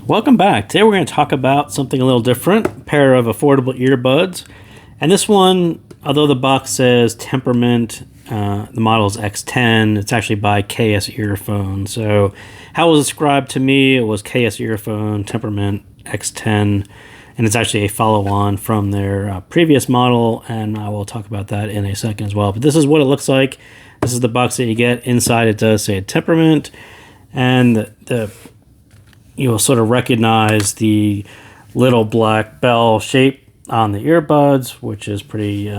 Welcome back. Today we're going to talk about something a little different, a pair of affordable earbuds. And this one, although the box says Temperament, the model is X10, it's actually by KS Earphone. So how it was described to me, it was KS Earphone, Temperament X10, and it's actually a follow-on from their previous model, and I will talk about that in a second as well. But this is what it looks like. This is the box that you get. Inside it does say Temperament, and you'll sort of recognize the little black bell shape on the earbuds, which is pretty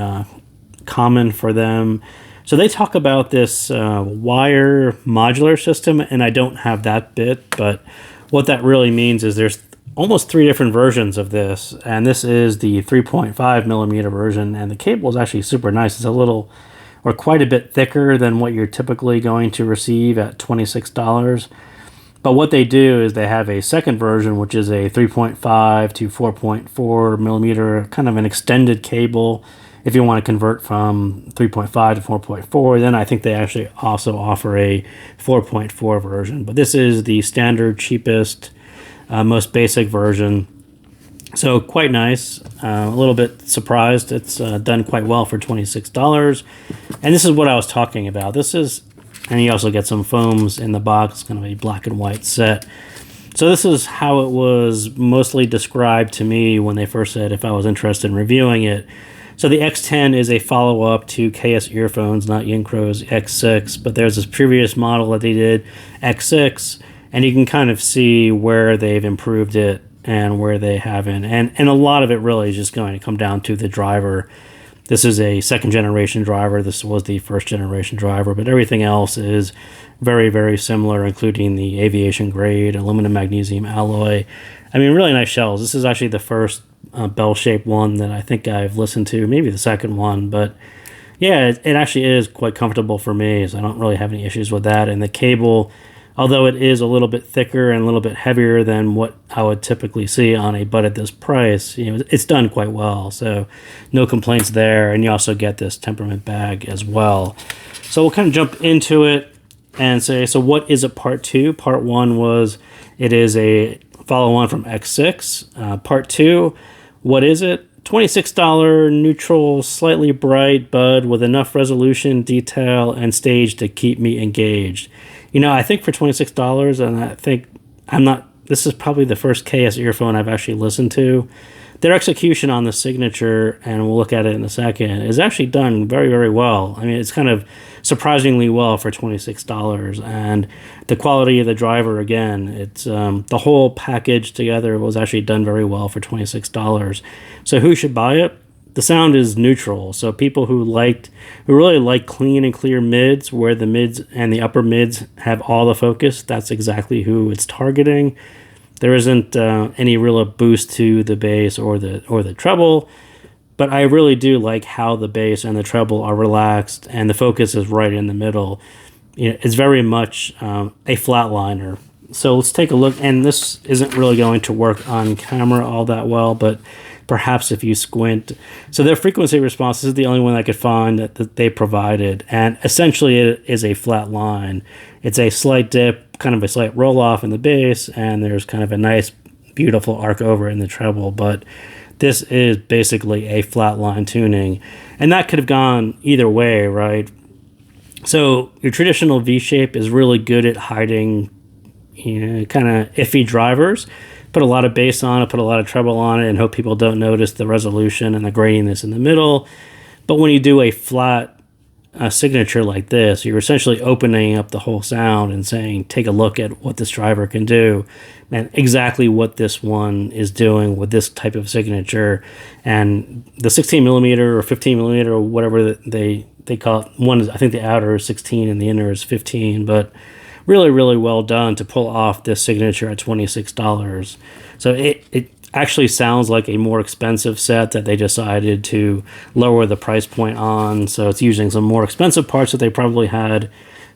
common for them. So they talk about this wire modular system, and I don't have that bit, but what that really means is there's almost 3 different versions of this, and this is the 3.5 millimeter version, and the cable is actually super nice. It's a little, or quite a bit thicker than what you're typically going to receive at $26. But what they do is they have a second version, which is a 3.5 to 4.4 millimeter, kind of an extended cable. If you want to convert from 3.5 to 4.4, then I think they actually also offer a 4.4 version. But this is the standard, cheapest, most basic version. So quite nice. A little bit surprised. It's done quite well for $26. And this is what I was talking about. And you also get some foams in the box, kind of a black and white set. So this is how it was mostly described to me when they first said if I was interested in reviewing it. So the X10 is a follow-up to KS Earphones, not Yincrow's X6, but there's this previous model that they did, X6, and you can kind of see where they've improved it and where they haven't. And a lot of it really is just going to come down to the driver. This is a second generation driver. This was the first generation driver, but everything else is very, very similar, including the aviation grade aluminum magnesium alloy. I mean, really nice shells. This is actually the first bell-shaped one that I think I've listened to, maybe the second one, but yeah, it actually is quite comfortable for me, so I don't really have any issues with that. And the cable, although it is a little bit thicker and a little bit heavier than what I would typically see on a bud at this price, it's done quite well. So no complaints there. And you also get this Temperament bag as well. So we'll kind of jump into it and say, so what is it part 2? Part 1 was, it is a follow-on from X6. Part 2, what is it? $26 neutral, slightly bright bud with enough resolution, detail, and stage to keep me engaged. I think for $26, and this is probably the first KS earphone I've actually listened to. Their execution on the signature, and we'll look at it in a second, is actually done very, very well. I mean, it's kind of surprisingly well for $26. And the quality of the driver, again, it's the whole package together was actually done very well for $26. So who should buy it? The sound is neutral, so people who really like clean and clear mids, where the mids and the upper mids have all the focus, that's exactly who it's targeting. There isn't any real boost to the bass or the treble, but I really do like how the bass and the treble are relaxed and the focus is right in the middle. It's very much a Flatliner. So let's take a look, and this isn't really going to work on camera all that well, but perhaps if you squint. So their frequency response, this is the only one I could find that they provided, and essentially it is a flat line. It's a slight dip, kind of a slight roll off in the bass, and there's kind of a nice, beautiful arc over in the treble, but this is basically a flat line tuning, and that could have gone either way, right? So your traditional V-shape is really good at hiding, kind of iffy drivers. Put a lot of bass on it, put a lot of treble on it, and hope people don't notice the resolution and the graininess in the middle. But when you do a flat signature like this, you're essentially opening up the whole sound and saying, take a look at what this driver can do, and exactly what this one is doing with this type of signature. And the 16 millimeter or 15 millimeter or whatever they call it, one is, I think the outer is 16 and the inner is 15, but really, really well done to pull off this signature at $26. So it actually sounds like a more expensive set that they decided to lower the price point on. So it's using some more expensive parts that they probably had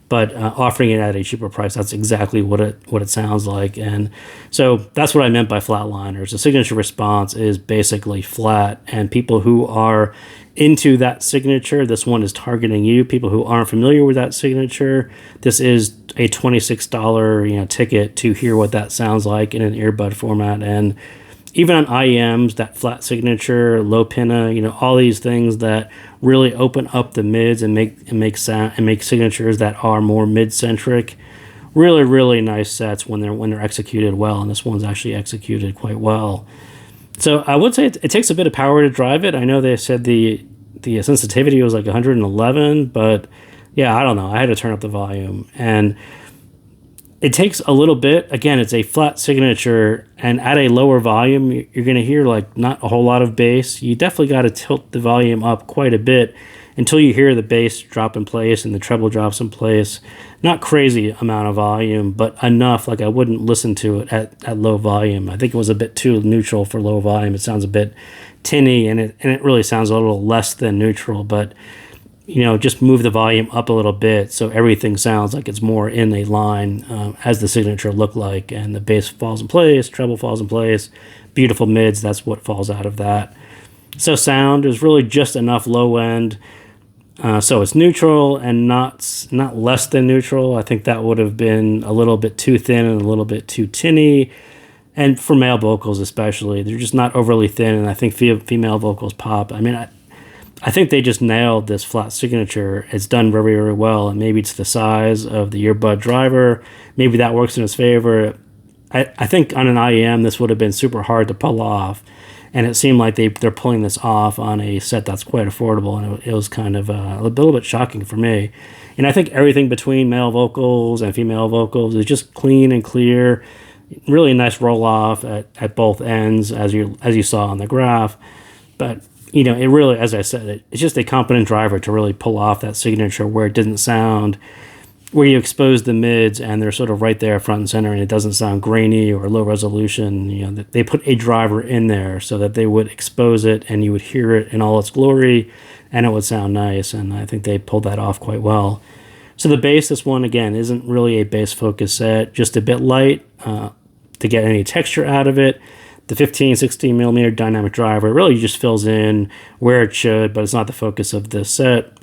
but offering it at a cheaper price, that's exactly what it sounds like. And so that's what I meant by flatliners. The signature response is basically flat, and people who are into that signature, this one is targeting you. People who aren't familiar with that signature, this is a $26 ticket to hear what that sounds like in an earbud format. And even on IEMs, that flat signature, low pinna, all these things that really open up the mids and make sound and make signatures that are more mid-centric. Really, really nice sets when they're executed well, and this one's actually executed quite well. So I would say it takes a bit of power to drive it. I know they said the sensitivity was like 111, but yeah, I don't know. I had to turn up the volume, and it takes a little bit. Again, it's a flat signature, and at a lower volume, you're going to hear like not a whole lot of bass. You definitely got to tilt the volume up quite a bit until you hear the bass drop in place and the treble drops in place. Not crazy amount of volume, but enough like I wouldn't listen to it at low volume. I think it was a bit too neutral for low volume. It sounds a bit tinny, and it really sounds a little less than neutral, but just move the volume up a little bit so everything sounds like it's more in a line as the signature looked like, and the bass falls in place, treble falls in place, beautiful mids, that's what falls out of that. So sound is really just enough low end, so it's neutral and not less than neutral. I think that would have been a little bit too thin and a little bit too tinny, and for male vocals especially, they're just not overly thin, and I think female vocals pop. I mean, I think they just nailed this flat signature. It's done very, very well, and maybe it's the size of the earbud driver. Maybe that works in its favor. I think on an IEM, this would have been super hard to pull off, and it seemed like they're pulling this off on a set that's quite affordable, and it was kind of a little bit shocking for me. And I think everything between male vocals and female vocals is just clean and clear. Really nice roll-off at both ends, as you saw on the graph. But it really, as I said, it's just a competent driver to really pull off that signature where it didn't sound, where you expose the mids and they're sort of right there front and center, and it doesn't sound grainy or low resolution. They put a driver in there so that they would expose it and you would hear it in all its glory and it would sound nice, and I think they pulled that off quite well. So the bass, this one, again, isn't really a bass focus set, just a bit light to get any texture out of it. The 16 millimeter dynamic driver really just fills in where it should, but it's not the focus of this set.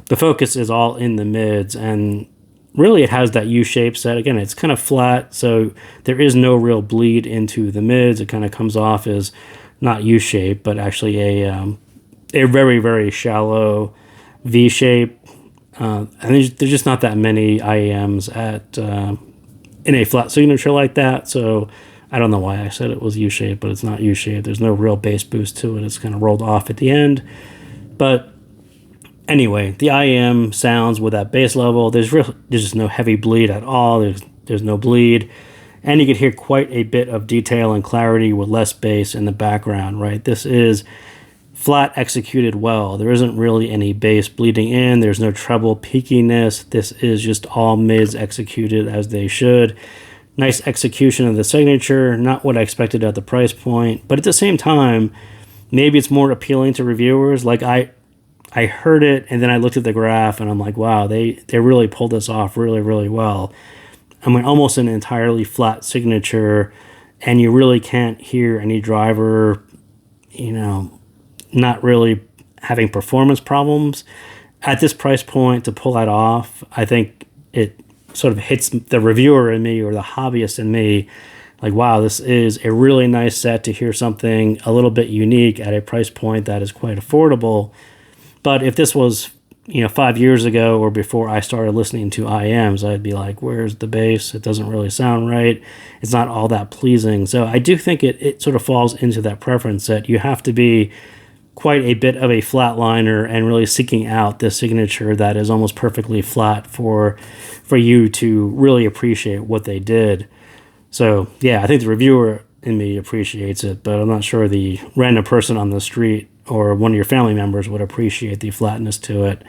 The focus is all in the mids, and really it has that U-shaped set. Again, it's kind of flat, so there is no real bleed into the mids. It kind of comes off as not U-shaped, but actually a very, very shallow V-shape. And there's just not that many IEMs in a flat signature like that, so I don't know why I said it was U-shaped, but it's not U-shaped. There's no real bass boost to it. It's kind of rolled off at the end. But anyway, the IEM sounds with that bass level. There's just no heavy bleed at all. There's no bleed. And you can hear quite a bit of detail and clarity with less bass in the background, right? This is flat executed well. There isn't really any bass bleeding in. There's no treble peakiness. This is just all mids executed as they should. Nice execution of the signature, not what I expected at the price point, but at the same time, maybe it's more appealing to reviewers. Like I heard it and then I looked at the graph and I'm like, wow, they really pulled this off really, really well. I mean, almost an entirely flat signature, and you really can't hear any driver, not really having performance problems. At this price point, to pull that off, I think it sort of hits the reviewer in me or the hobbyist in me like, wow, this is a really nice set to hear something a little bit unique at a price point that is quite affordable. But if this was 5 years ago or before I started listening to IEMs, I'd be like, where's the bass? It doesn't really sound right. It's not all that pleasing. So I do think it sort of falls into that preference that you have to be quite a bit of a flatliner and really seeking out this signature that is almost perfectly flat for you to really appreciate what they did. So yeah, I think the reviewer in me appreciates it, but I'm not sure the random person on the street or one of your family members would appreciate the flatness to it.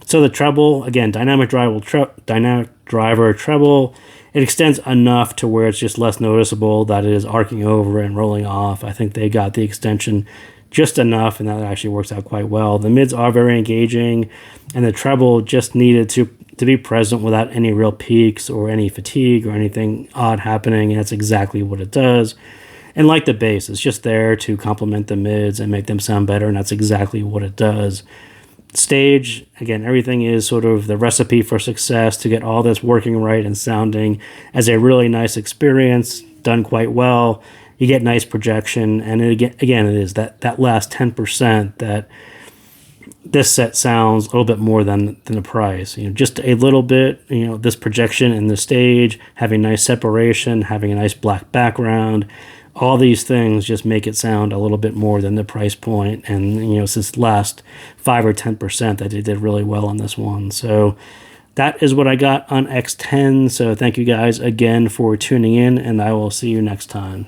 So the treble, again, dynamic driver treble, it extends enough to where it's just less noticeable that it is arcing over and rolling off. I think they got the extension just enough, and that actually works out quite well. The mids are very engaging, and the treble just needed to to be present without any real peaks or any fatigue or anything odd happening, and that's exactly what it does. And like the bass, it's just there to complement the mids and make them sound better, and that's exactly what it does. Stage, again, everything is sort of the recipe for success to get all this working right and sounding as a really nice experience, done quite well. You get nice projection, and again, it is that last 10% that this set sounds a little bit more than the price. Just a little bit, this projection in the stage, having nice separation, having a nice black background, all these things just make it sound a little bit more than the price point. And, it's this last 5 or 10% that they did really well on this one. So that is what I got on X10. So thank you guys again for tuning in, and I will see you next time.